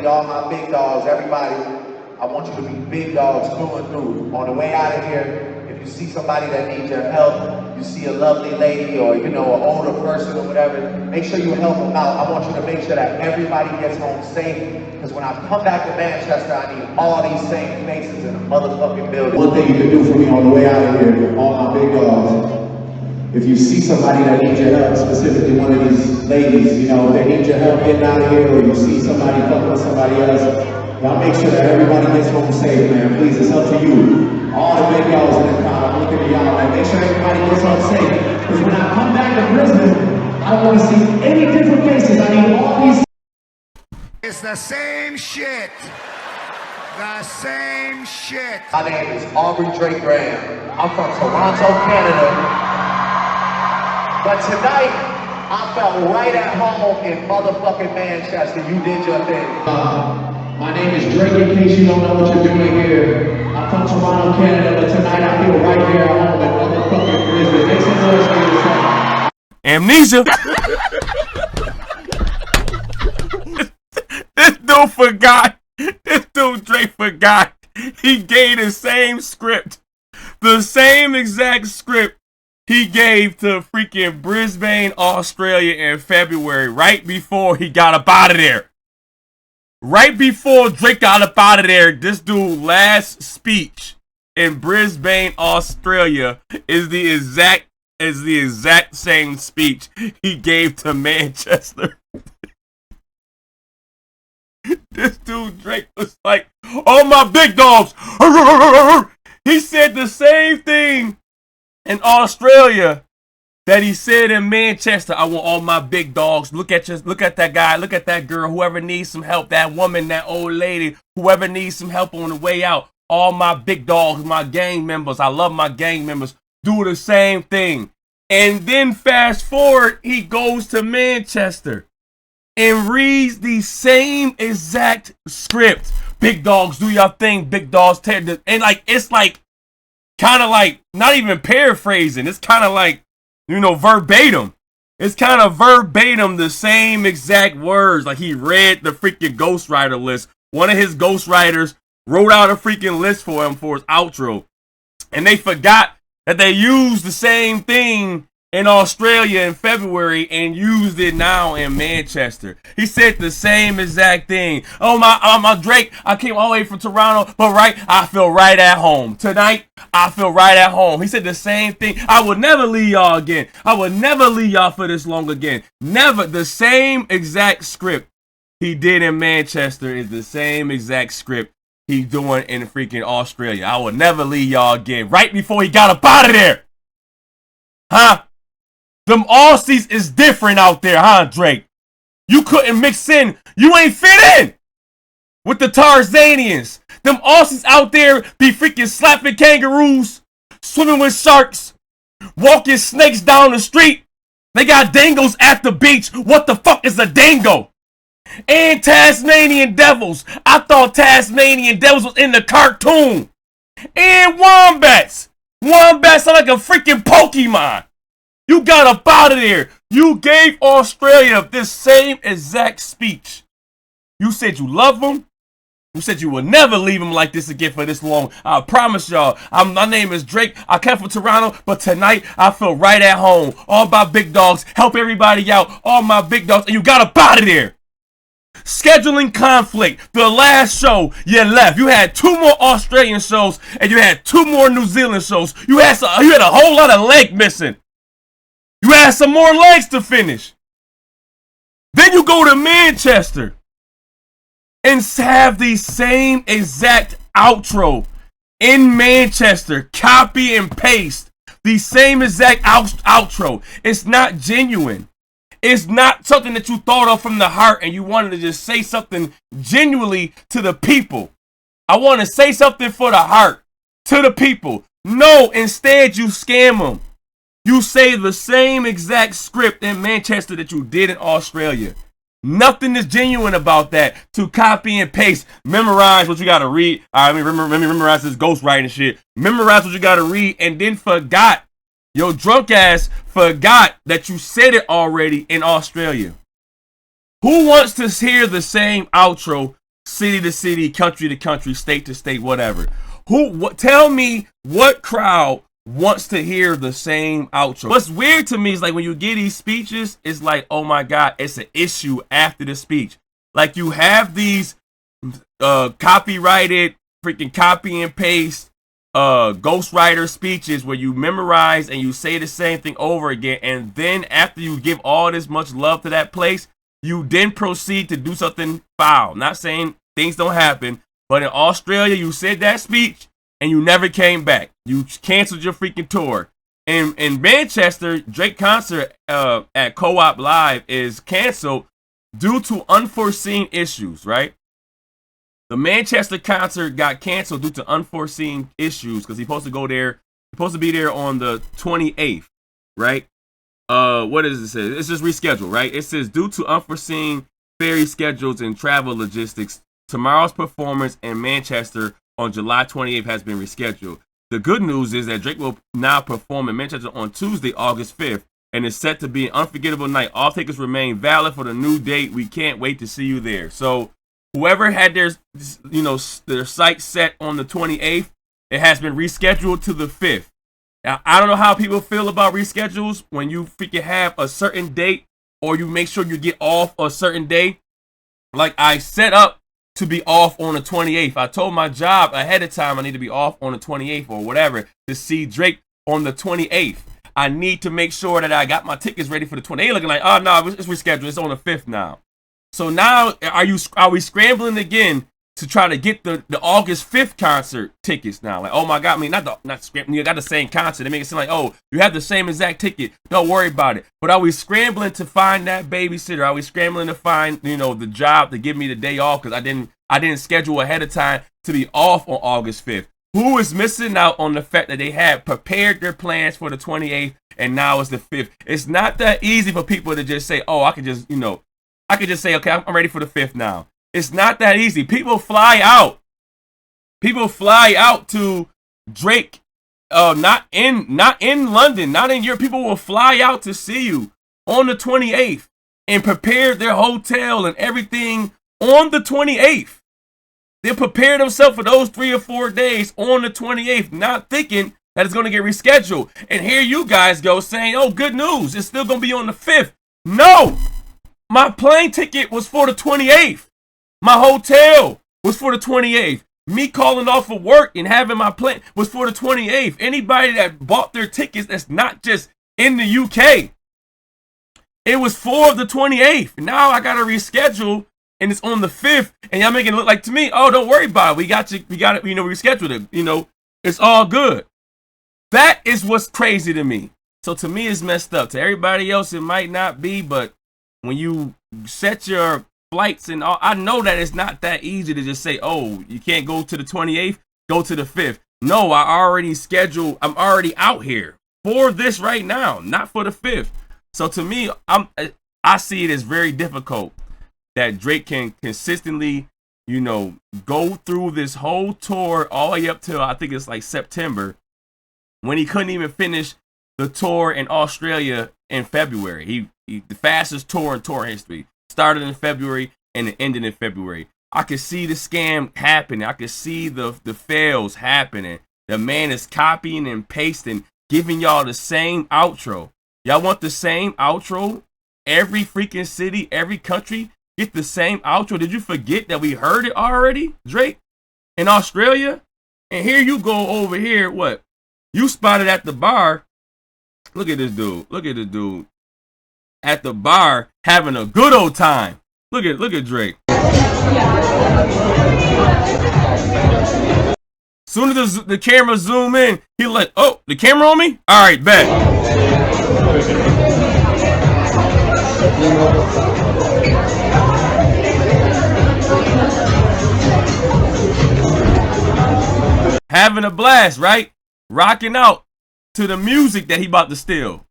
need all my big dogs, everybody. I want you to be big dogs through and through. On the way out of here, if you see somebody that needs your help, you see a lovely lady or, you know, an older person or whatever, make sure you help them out. I want you to make sure that everybody gets home safe, because when I come back to Manchester, I need all these same faces in a motherfucking building. One thing you can do for me on the way out of here, all my big dogs, if you see somebody that needs your help, specifically one of these ladies, you know, if they need your help getting out of here, or you see somebody fucking with somebody else, y'all make sure that everybody gets home safe, man. Please, it's up to you. All the big dogs in the crowd, I'm looking at y'all, like, make sure everybody gets home safe. Because when I come back to Brisbane, I don't want to see any different faces. I need all these. It's the same shit. The same shit. My name is Aubrey Drake Graham. I'm from Toronto, Canada. But tonight, I felt right at home in motherfucking Manchester. You did your thing. My name is Drake, in case you don't know what you're doing here. I'm from Toronto, Canada, but tonight I feel right here at home in motherfucking Brisbane. Make some noise for yourself. Amnesia. This dude forgot. This dude Drake forgot. He gave the same script. The same exact script he gave to freaking Brisbane, Australia in February, right before he got up out of there. Right before Drake got up out of there, this dude's last speech in Brisbane, Australia is the exact same speech he gave to Manchester. This dude Drake was like, "Oh my big dogs." He said the same thing in Australia that he said in Manchester. I want all my big dogs. Look at that guy, look at that girl, whoever needs some help, that woman, that old lady, whoever needs some help on the way out. All my big dogs, my gang members. I love my gang members. Do the same thing. And then fast forward, he goes to Manchester and reads the same exact script. Big dogs, do your thing. Big dogs, tear the, and like, it's like, kind of like, not even paraphrasing. It's kind of like, you know, verbatim. It's kind of verbatim the same exact words. Like he read the freaking ghostwriter list. One of his ghostwriters wrote out a freaking list for him for his outro. And they forgot that they used the same thing in Australia in February and used it now in Manchester. He said the same exact thing. Oh my Drake, I came all the way from Toronto, but I feel right at home. Tonight, I feel right at home. He said the same thing. I would never leave y'all again. I would never leave y'all for this long again. Never. The same exact script he did in Manchester is the same exact script he's doing in freaking Australia. I would never leave y'all again. Right before he got up out of there. Huh? Them Aussies is different out there, huh, Drake? You couldn't mix in. You ain't fit in with the Tarzanians. Them Aussies out there be freaking slapping kangaroos, swimming with sharks, walking snakes down the street. They got dingoes at the beach. What the fuck is a dingo? And Tasmanian devils. I thought Tasmanian devils was in the cartoon. And wombats. Wombats sound like a freaking Pokemon. You got up out of there. You gave Australia this same exact speech. You said you love them. You said you would never leave them like this again for this long. I promise y'all. My name is Drake. I came from Toronto, but tonight I feel right at home. All my big dogs. Help everybody out. All my big dogs. And you got up out of there. Scheduling conflict. The last show you left. You had 2 more Australian shows and you had 2 more New Zealand shows. You had a whole lot of leg missing. You had some more legs to finish. Then you go to Manchester and have the same exact outro in Manchester. Copy and paste the same exact outro. It's not genuine. It's not something that you thought of from the heart and you wanted to just say something genuinely to the people. I want to say something for the heart to the people. No, instead you scam them. You say the same exact script in Manchester that you did in Australia. Nothing is genuine about that. To copy and paste, memorize what you gotta read. Memorize this ghostwriting shit. Memorize what you gotta read, and then forgot. Your drunk ass forgot that you said it already in Australia. Who wants to hear the same outro city to city, country to country, state to state, whatever. Tell me what crowd wants to hear the same outro. What's weird to me is like when you get these speeches, it's like, oh my God, it's an issue after the speech. Like you have these copyrighted, freaking copy and paste ghostwriter speeches where you memorize and you say the same thing over again, and then after you give all this much love to that place, you then proceed to do something foul. Not saying things don't happen, but in Australia you said that speech and you never came back. You canceled your freaking tour. In Manchester, Drake concert at Co-op Live is canceled due to unforeseen issues, right? The Manchester concert got canceled due to unforeseen issues because he's supposed to be there on the 28th, right? What does it say? It's just rescheduled, right? It says due to unforeseen ferry schedules and travel logistics, tomorrow's performance in Manchester on July 28th has been rescheduled. The good news is that Drake will now perform in Manchester on Tuesday, August 5th, and is set to be an unforgettable night. All tickets remain valid for the new date. We can't wait to see you there. So whoever had their site set on the 28th, it has been rescheduled to the 5th. Now, I don't know how people feel about reschedules when you freaking have a certain date or you make sure you get off a certain day. Like I set up to be off on the 28th. I told my job ahead of time I need to be off on the 28th or whatever to see Drake on the 28th. I need to make sure that I got my tickets ready for the 28th. Looking like, oh no, it's rescheduled. It's on the 5th now. So now are we scrambling again to try to get the August 5th concert tickets now? Like, oh my God, I mean, not scrambling. You got the same concert. They make it seem like, oh, you have the same exact ticket. Don't worry about it. But are we scrambling to find that babysitter? Are we scrambling to find, the job to give me the day off because I didn't schedule ahead of time to be off on August 5th? Who is missing out on the fact that they had prepared their plans for the 28th and now it's the 5th? It's not that easy for people to just say, oh, I could just say, okay, I'm ready for the 5th now. It's not that easy. People fly out. People fly out to Drake. Not in London, not in Europe. People will fly out to see you on the 28th and prepare their hotel and everything on the 28th. They prepare themselves for those 3 or 4 days on the 28th, not thinking that it's going to get rescheduled. And here you guys go saying, oh, good news, it's still going to be on the 5th. No! My plane ticket was for the 28th. My hotel was for the 28th. Me calling off of work and having my plane was for the 28th. Anybody that bought their tickets that's not just in the UK, it was for the 28th. Now I got to reschedule and it's on the 5th. And y'all making it look like to me, oh, don't worry about it. We got it, rescheduled it. It's all good. That is what's crazy to me. So to me, it's messed up. To everybody else, it might not be, but when you set your flights and all, I know that it's not that easy to just say, oh, you can't go to the 28th, go to the 5th. No, I already scheduled. I'm already out here for this right now, not for the 5th. So to me, I see it as very difficult that Drake can consistently, go through this whole tour all the way up till I think it's like September, when he couldn't even finish the tour in Australia in February. He the fastest tour in tour history. Started in February and it ended in February. I could see the scam happening. I could see the fails happening. The man is copying and pasting, giving y'all the same outro. Y'all want the same outro? Every freaking city, every country get the same outro. Did you forget that we heard it already, Drake? In Australia? And here you go over here, what? You spotted at the bar. Look at this dude. Look at this dude. At the bar having a good old time. Look at Drake. Soon as the camera zoom in, he like, oh, the camera on me? All right, bet. Having a blast, right? Rocking out to the music that he about to steal.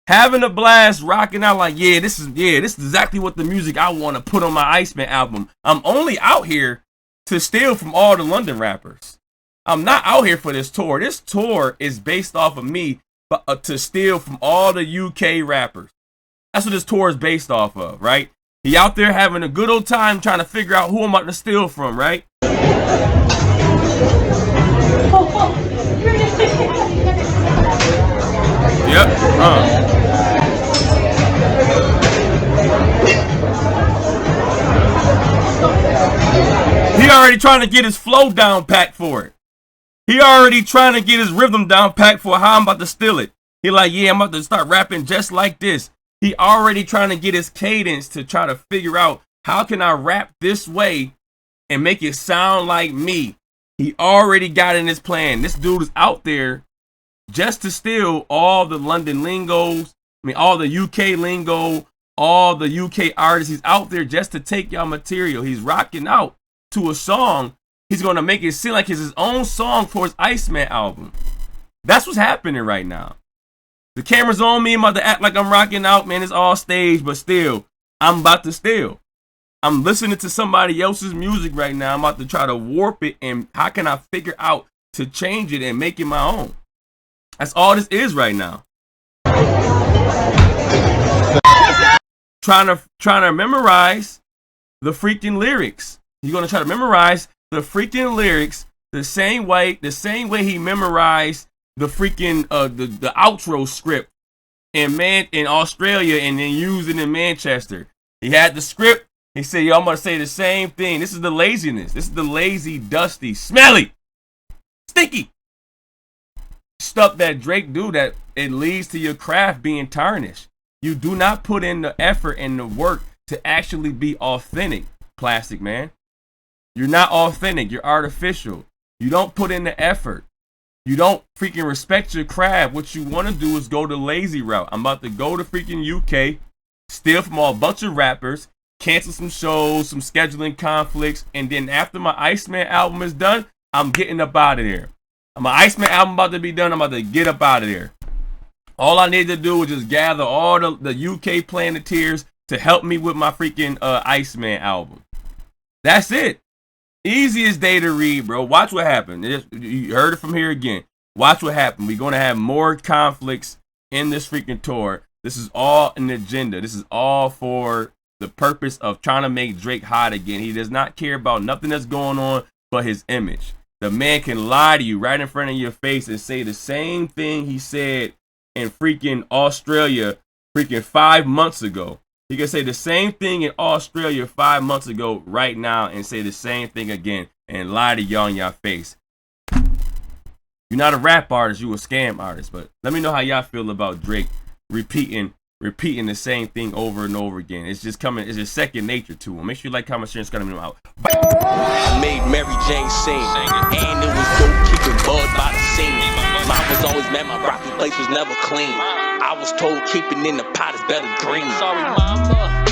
Having a blast, rocking out like, this is exactly what the music I want to put on my Iceman album. I'm only out here to steal from all the London rappers. I'm not out here for this tour. This tour is based off of me, but to steal from all the UK rappers. That's what this tour is based off of, right? He out there having a good old time trying to figure out who I'm about to steal from, right? Yep. He already trying to get his flow down packed for it. He already trying to get his rhythm down packed for how I'm about to steal it. He like, yeah, I'm about to start rapping just like this. He already trying to get his cadence to try to figure out how can I rap this way and make it sound like me. He already got in his plan. This dude is out there just to steal all the London lingos, all the UK lingo, all the UK artists. He's out there just to take y'all material. He's rocking out to a song. He's going to make it seem like it's his own song for his Iceman album. That's what's happening right now. The camera's on me. I'm about to act like I'm rocking out, man. It's all staged, but still, I'm about to steal. I'm listening to somebody else's music right now. I'm about to try to warp it, and how can I figure out to change it and make it my own? That's all this is right now. Trying to memorize the freaking lyrics. You're gonna try to memorize the freaking lyrics the same way he memorized the freaking the outro script in Australia and then used it in Manchester. He had the script. He said, yo, I'm gonna say the same thing. This is the laziness. This is the lazy, dusty, smelly, stinky stuff that Drake do, that it leads to your craft being tarnished. You do not put in the effort and the work to actually be authentic, Plastic Man. You're not authentic. You're artificial. You don't put in the effort. You don't freaking respect your craft. What you want to do is go the lazy route. I'm about to go to freaking UK, steal from a bunch of rappers, cancel some shows, some scheduling conflicts, and then after my Iceman album is done, I'm getting up out of there. My Iceman album about to be done. I'm about to get up out of there. All I need to do is just gather all the UK Planeteers to help me with my freaking Iceman album. That's it. Easiest day to read, bro. Watch what happened. You heard it from here again. Watch what happened. We're going to have more conflicts in this freaking tour. This is all an agenda. This is all for the purpose of trying to make Drake hot again. He does not care about nothing that's going on but his image. The man can lie to you right in front of your face and say the same thing he said in freaking Australia freaking 5 months ago. He can say the same thing in Australia 5 months ago right now and say the same thing again and lie to y'all in your face. You're not a rap artist, you a scam artist. But let me know how y'all feel about Drake repeating the same thing over and over again. It's just second nature to him. Make sure you like, comment, share, and subscribe to me out. Bye. I made Mary Jane sing, and it was dope keeping bud by the scene. Mine was always mad, my rocky place was never clean. I was told keeping in the pot is better green. Sorry, mama.